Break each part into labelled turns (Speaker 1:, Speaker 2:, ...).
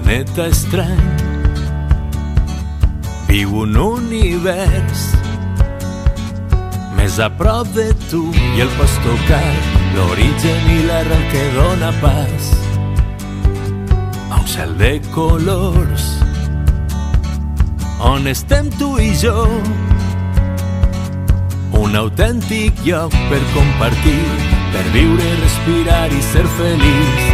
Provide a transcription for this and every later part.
Speaker 1: planeta estrany viu un univers més a prop de tu i el pots tocar, l'origen i l'arrel que dóna pas a un cel de colors on estem tu i jo, un autèntic lloc per compartir, per viure, respirar i ser feliç.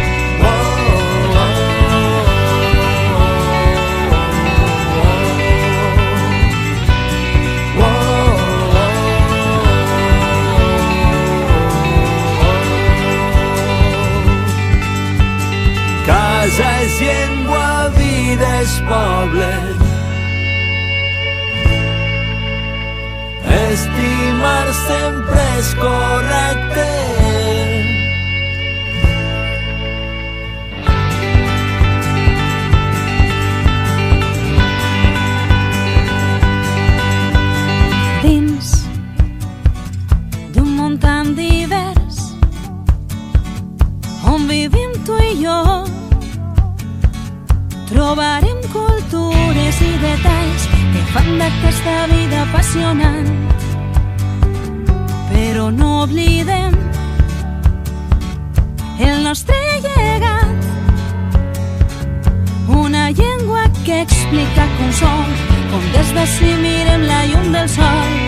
Speaker 1: Casa és llengua, vida és poble. Estimar sempre és correcte.
Speaker 2: Dins d'un món tan divers on vivim tu i jo, trobarem cultures i detalls que fan d'aquesta vida apassionant. Però no oblidem el nostre llegat, una llengua que explica com som, com des d'ací mirem la llum del sol.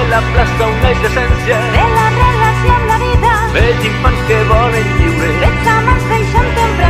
Speaker 1: La plaça on és l'essència
Speaker 2: de la relació amb la vida,
Speaker 1: vells infants que volen lliure,
Speaker 2: veig amants deixant temprà